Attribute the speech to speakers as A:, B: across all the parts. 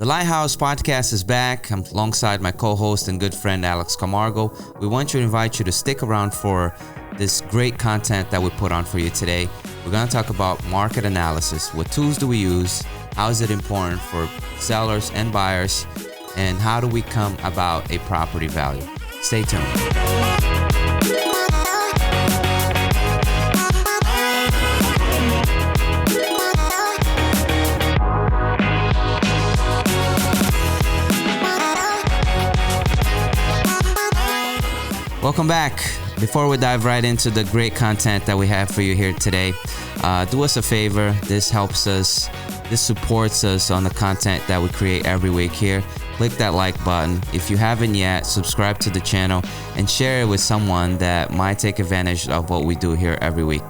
A: The Lighthouse podcast is back. I'm alongside my co-host and good friend Alex Camargo. We want to invite you to stick around for this great content that we put on for you today. We're going to talk about market analysis. What tools do we use? How is it important for sellers and buyers? And how do we come about a property value? Stay tuned. Welcome back. Before we dive right into the great content that we have for you here today, do us a favor. This helps us, this supports us on the content that we create every week here. Click that like button. If you haven't yet, subscribe to the channel and share it with someone that might take advantage of what we do here every week.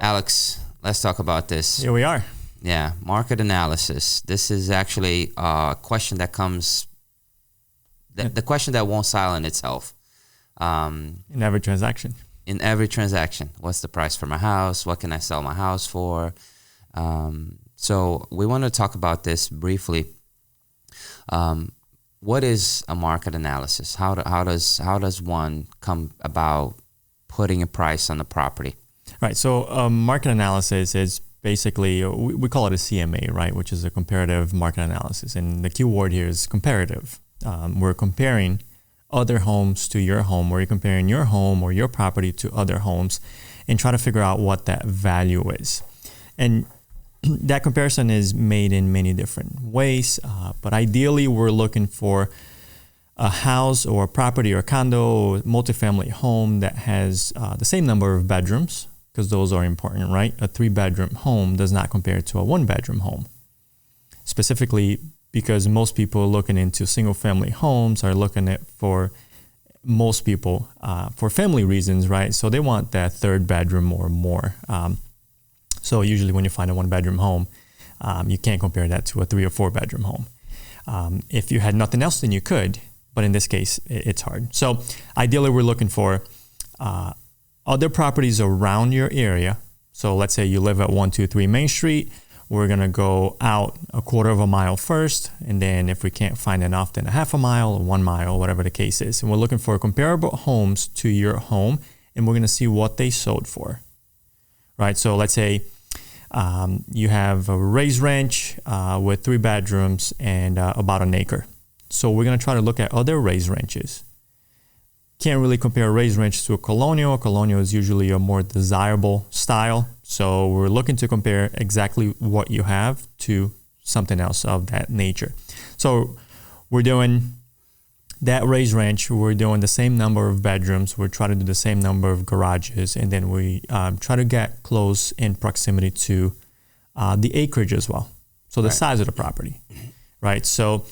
A: Alex, let's talk about this.
B: Here we are.
A: Yeah, market analysis. This is actually a question that comes, the question that won't silence itself.
B: In every transaction.
A: What's the price for my house? What can I sell my house for? So we want to talk about this briefly. What is a market analysis? How does one come about putting a price on the property?
B: Right. So market analysis is basically, we call it a CMA, right? Which is a comparative market analysis. And the key word here is comparative. We're comparing other homes to your home, or you're comparing your home or your property to other homes and try to figure out what that value is. And that comparison is made in many different ways, but ideally we're looking for a house or a property or a condo or multifamily home that has the same number of bedrooms, because those are important, right? A 3-bedroom home does not compare to a 1-bedroom home. Specifically, because most people looking into single-family homes are looking at, for most people, for family reasons, right? So they want that 3rd bedroom or more. So usually when you find a 1-bedroom home, you can't compare that to a 3 or 4-bedroom home. If you had nothing else, then you could, but in this case, it's hard. So ideally, we're looking for other properties around your area. So let's say you live at 123 Main Street. We're going to go out a 1/4 mile first, and then if we can't find enough, then a 1/2 mile or 1 mile, whatever the case is. And we're looking for comparable homes to your home, and we're going to see what they sold for, right? So let's say you have a raised ranch with 3 bedrooms and about an acre. So we're going to try to look at other raised ranches. Can't really compare a raised ranch to a colonial. A colonial is usually a more desirable style. So we're looking to compare exactly what you have to something else of that nature. So we're doing that raised ranch. We're doing the same number of bedrooms. We're trying to do the same number of garages. And then we try to get close in proximity to the acreage as well. So the size of the property, right? So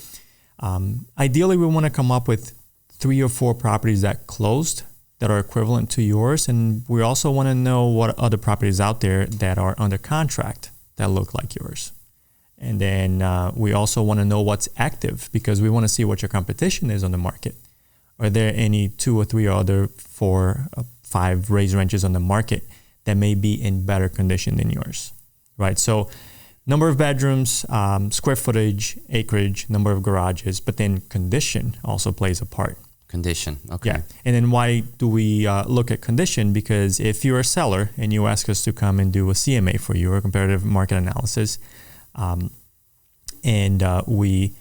B: ideally, we want to come up with 3 or 4 properties that closed that are equivalent to yours. And we also want to know what other properties out there that are under contract that look like yours. And then we also want to know what's active, because we want to see what your competition is on the market. Are there any 2 or 3 other 4 or 5 raised ranches on the market that may be in better condition than yours, right? So number of bedrooms, square footage, acreage, number of garages, but then condition also plays a part.
A: Condition, okay.
B: Yeah, and then why do we look at condition? Because if you're a seller and you ask us to come and do a CMA for you, or a comparative market analysis, and we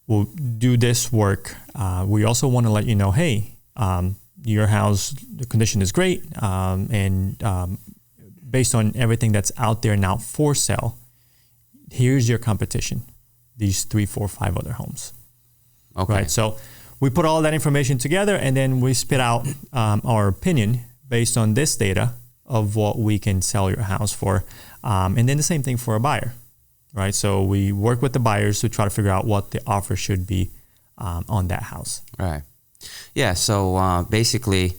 B: will do this work, we also want to let you know, hey, your house, the condition is great, and based on everything that's out there now for sale, here's your competition, these 3, 4, 5 other homes. Okay. Right, so we put all that information together, and then we spit out our opinion based on this data of what we can sell your house for. And then the same thing for a buyer, right? So we work with the buyers to try to figure out what the offer should be on that house.
A: Right. Yeah, so basically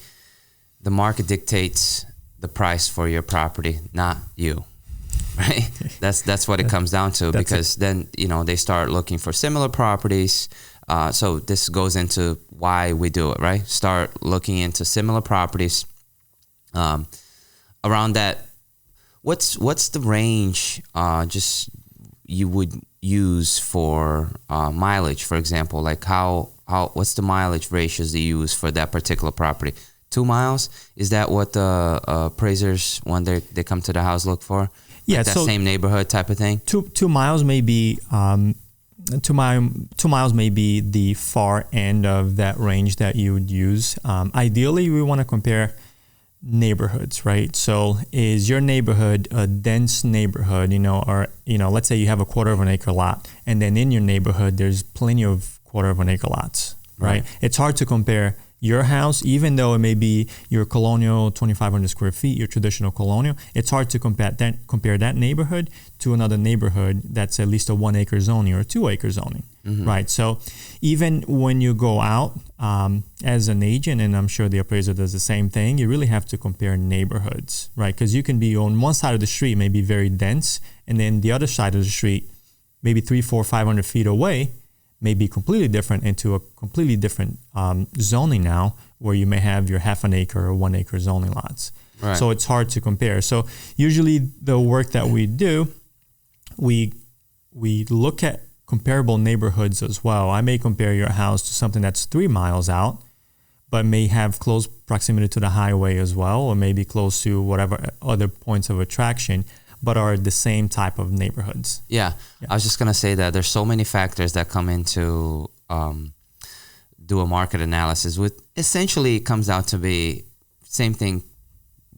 A: the market dictates the price for your property, not you, right? That's what it comes down to, because then, they start looking for similar properties. So this goes into why we do it, right? Start looking into similar properties around that. What's the range? Just you would use for mileage, for example? Like what's the mileage ratios they use for that particular property? 2 miles? Is that what the appraisers, when they come to the house, look for?
B: Yeah,
A: like that same neighborhood type of thing.
B: 2 miles may be 2 miles may be the far end of that range that you would use. Ideally, we want to compare neighborhoods, right? So is your neighborhood a dense neighborhood, or, let's say you have a 1/4 of an acre lot, and then in your neighborhood, there's plenty of 1/4 of an acre lots, right? It's hard to compare your house, even though it may be your colonial 2,500 square feet, your traditional colonial. It's hard to compare that neighborhood to another neighborhood that's at least a 1 acre zoning or 2 acre zoning, right? So even when you go out as an agent, and I'm sure the appraiser does the same thing, you really have to compare neighborhoods, right? Because you can be on one side of the street, maybe very dense, and then the other side of the street, maybe 300, 400, 500 feet away, may be completely different into a completely different zoning now, where you may have your 1/2 acre or 1 acre zoning lots. Right. So it's hard to compare. So usually the work that we do, we look at comparable neighborhoods as well. I may compare your house to something that's 3 miles out, but may have close proximity to the highway as well, or maybe close to whatever other points of attraction, but are the same type of neighborhoods.
A: Yeah. I was just going to say that there's so many factors that come into do a market analysis. With essentially, it comes out to be same thing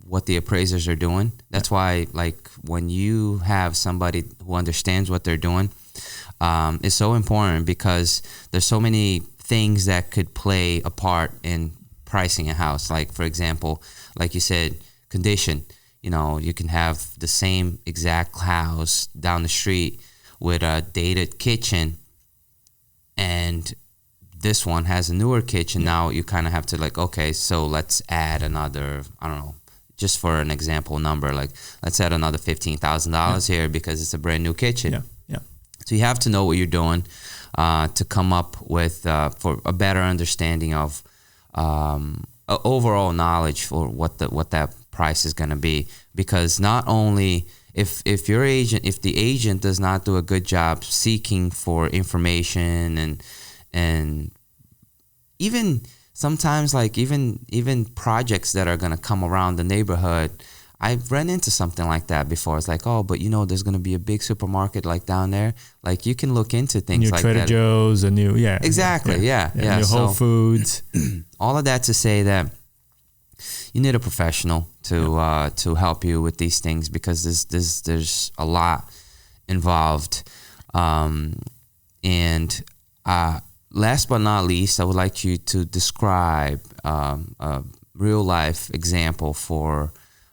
A: what the appraisers are doing. That's why, like, when you have somebody who understands what they're doing, it's so important, because there's so many things that could play a part in pricing a house. Like, for example, like you said, condition. You can have the same exact house down the street with a dated kitchen, and this one has a newer kitchen. Now you kind of have to, like, okay, so let's add another, I don't know, just for an example number, like let's add another $15,000 here because it's a brand new kitchen.
B: Yeah.
A: So you have to know what you're doing to come up with for a better understanding of overall knowledge for what that price is going to be. Because not only if the agent does not do a good job seeking for information and even sometimes, like, even projects that are going to come around the neighborhood, I've run into something like that before. It's like, oh, but there's going to be a big supermarket like down there. Like, you can look into things
B: new
A: like
B: Trader
A: that.
B: Joe's, a new,
A: exactly, yeah.
B: New Whole Foods.
A: All of that to say that you need a professional to help you with these things, because there's a lot involved. And last but not least, I would like you to describe a real life example for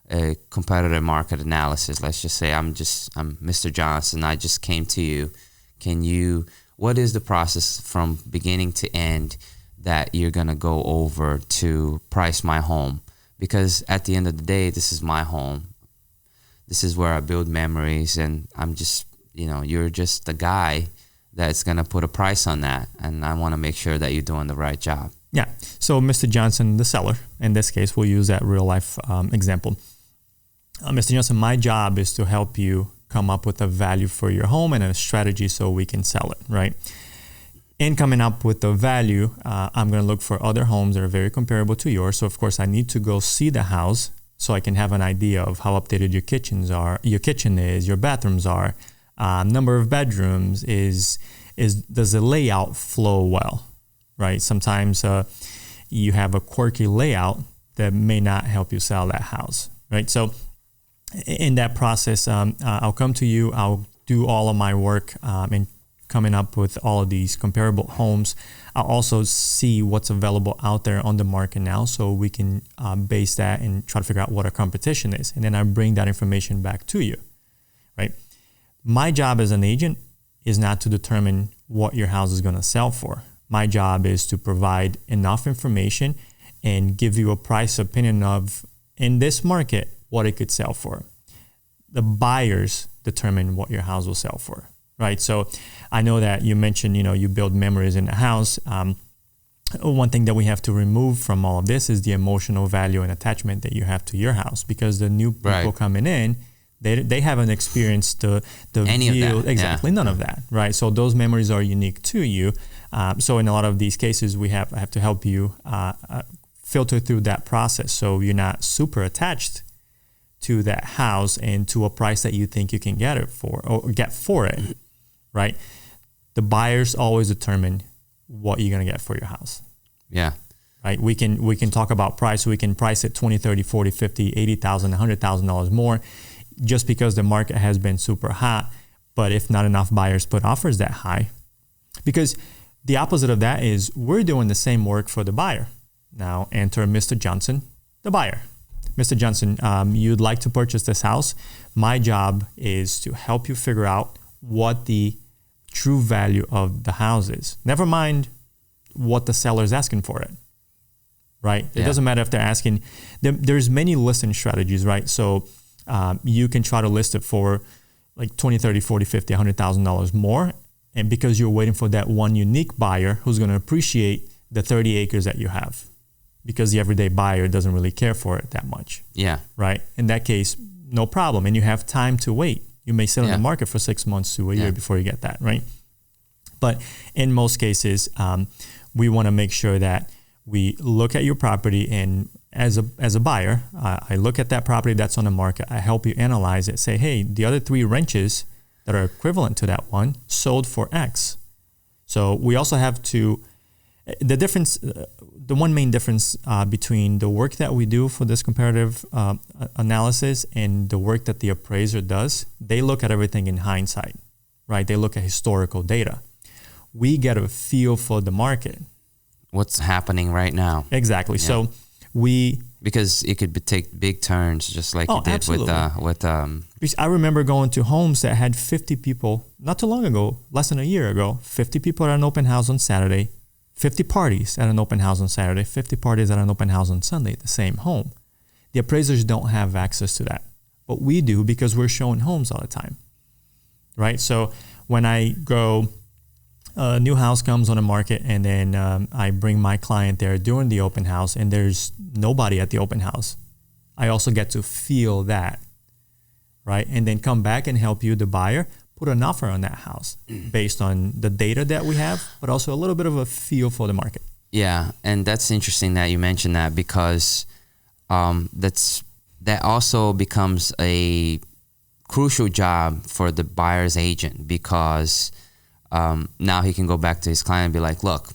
A: a comparative market analysis. Let's just say I'm Mr. Johnson. I just came to you. What is the process from beginning to end that you're going to go over to price my home? Because at the end of the day, this is my home. This is where I build memories, and I'm just, you're just the guy that's going to put a price on that. And I want to make sure that you're doing the right job.
B: Yeah. So Mr. Johnson, the seller, in this case, we'll use that real life example. Mr. Johnson, my job is to help you come up with a value for your home and a strategy so we can sell it, right? In coming up with the value, I'm going to look for other homes that are very comparable to yours. So, of course, I need to go see the house so I can have an idea of how updated your kitchen is, your bathrooms are, number of bedrooms, does the layout flow well, right? Sometimes you have a quirky layout that may not help you sell that house, right? So in that process, I'll come to you. I'll do all of my work in coming up with all of these comparable homes. I'll also see what's available out there on the market now, so we can base that and try to figure out what our competition is. And then I bring that information back to you, right? My job as an agent is not to determine what your house is going to sell for. My job is to provide enough information and give you a price opinion of, in this market, what it could sell for. The buyers determine what your house will sell for, right? So I know that you mentioned, you build memories in the house. One thing that we have to remove from all of this is the emotional value and attachment that you have to your house, because the new people coming in, They haven't experienced the
A: Any
B: view,
A: of that.
B: exactly, none of that, right? So those memories are unique to you. So in a lot of these cases, I have to help you filter through that process, so you're not super attached to that house and to a price that you think you can get it for or get for it, right? The buyers always determine what you're gonna get for your house.
A: Yeah.
B: Right. We can talk about price. We can price it $20,000, $30,000, $40,000, $50,000, $80,000, $100,000 more, just because the market has been super hot. But if not enough buyers put offers that high, because the opposite of that is we're doing the same work for the buyer. Now enter Mr. Johnson, the buyer. Mr. Johnson, you'd like to purchase this house. My job is to help you figure out what the true value of the house is. Never mind what the seller is asking for it. Right? It doesn't matter if they're asking. There's many listing strategies, right? So you can try to list it for like $20,000, $30,000, $40,000, $50,000, $100,000 more. And because you're waiting for that one unique buyer who's going to appreciate the 30 acres that you have, because the everyday buyer doesn't really care for it that much. Yeah. Right? In that case, no problem. And you have time to wait. You may sit on the market for 6 months to a year before you get that, right? But in most cases, we want to make sure that we look at your property, and as a buyer, I look at that property that's on the market. I help you analyze it. Say, hey, the other 3 ranches that are equivalent to that one sold for X. So we also have to, the one main difference between the work that we do for this comparative analysis and the work that the appraiser does, they look at everything in hindsight, right? They look at historical data. We get a feel for the market. What's happening right now. Exactly. Yeah. So because it could take big turns, just like you did absolutely. Because I remember going to homes that had 50 people not too long ago, less than a year ago, 50 people at an open house on Saturday, 50 parties at an open house on Saturday, 50 parties at an open house on Sunday, the same home. The appraisers don't have access to that, but we do because we're showing homes all the time, right? So when I go, a new house comes on the market, and then I bring my client there during the open house, and there's nobody at the open house. I also get to feel that, right? And then come back and help you, the buyer, put an offer on that house based on the data that we have, but also a little bit of a feel for the market. Yeah, and that's interesting that you mentioned that, because that also becomes a crucial job for the buyer's agent, because now he can go back to his client and be like, look,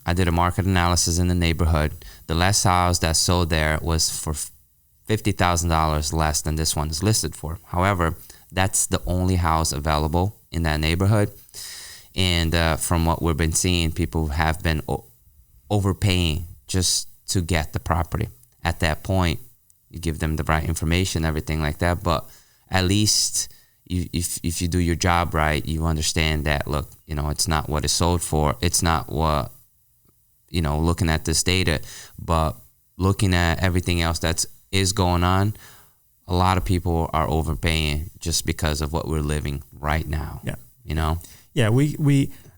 B: I did a market analysis in the neighborhood. The last house that sold there was for $50,000 less than this one is listed for. However, that's the only house available in that neighborhood. And from what we've been seeing, people have been overpaying just to get the property. At that point, you give them the right information, everything like that. But at least if you do your job right, you understand that, look, it's not what it's sold for. It's not what, looking at this data, but looking at everything else that is going on, a lot of people are overpaying just because of what we're living right now. Yeah. Yeah.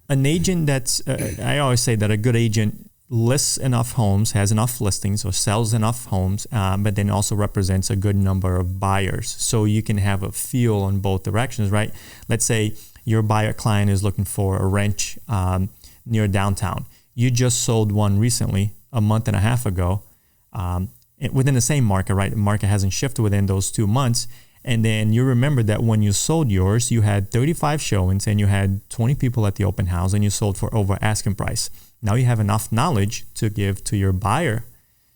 B: An agent that's, I always say that a good agent lists enough homes, has enough listings, or sells enough homes, but then also represents a good number of buyers. So you can have a feel on both directions, right? Let's say your buyer client is looking for a ranch near downtown. You just sold one recently, a month and a half ago, within the same market, right? The market hasn't shifted within those 2 months. And then you remember that when you sold yours, you had 35 showings and you had 20 people at the open house, and you sold for over asking price. Now you have enough knowledge to give to your buyer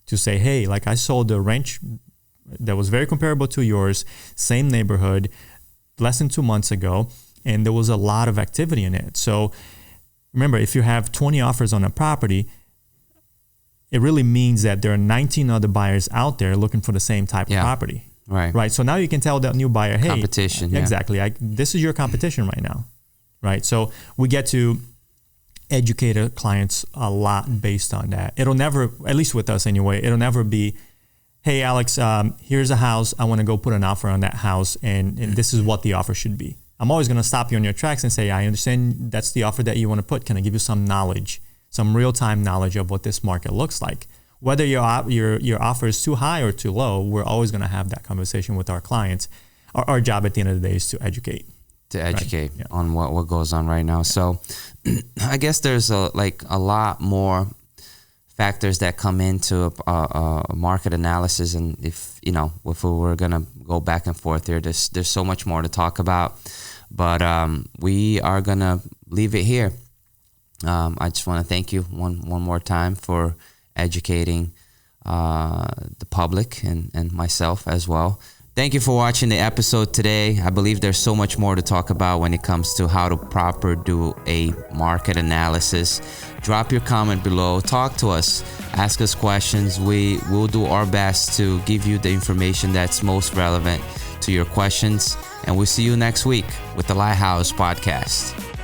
B: to say, hey, like, I sold a ranch that was very comparable to yours, same neighborhood, less than 2 months ago, and there was a lot of activity in it. So remember, if you have 20 offers on a property, it really means that there are 19 other buyers out there looking for the same type of property. Right. So now you can tell that new buyer, hey, competition. Exactly. This is your competition right now. Right. So we get to educate our clients a lot based on that. It'll never, at least with us anyway, it'll never be, hey, Alex, here's a house. I want to go put an offer on that house, and this is what the offer should be. I'm always going to stop you on your tracks and say, I understand that's the offer that you want to put. Can I give you some knowledge, some real-time knowledge of what this market looks like? Whether your offer is too high or too low, we're always going to have that conversation with our clients. our job at the end of the day is to educate.
A: Right? On what goes on right now. So I guess there's a lot more factors that come into a market analysis, and if we were gonna go back and forth here, there's so much more to talk about, but we are gonna leave it here. I just want to thank you one more time for educating the public and myself as well. Thank you for watching the episode today. I believe there's so much more to talk about when it comes to how to proper do a market analysis. Drop your comment below. Talk to us. Ask us questions. We will do our best to give you the information that's most relevant to your questions. And we'll see you next week with the Lighthouse Podcast.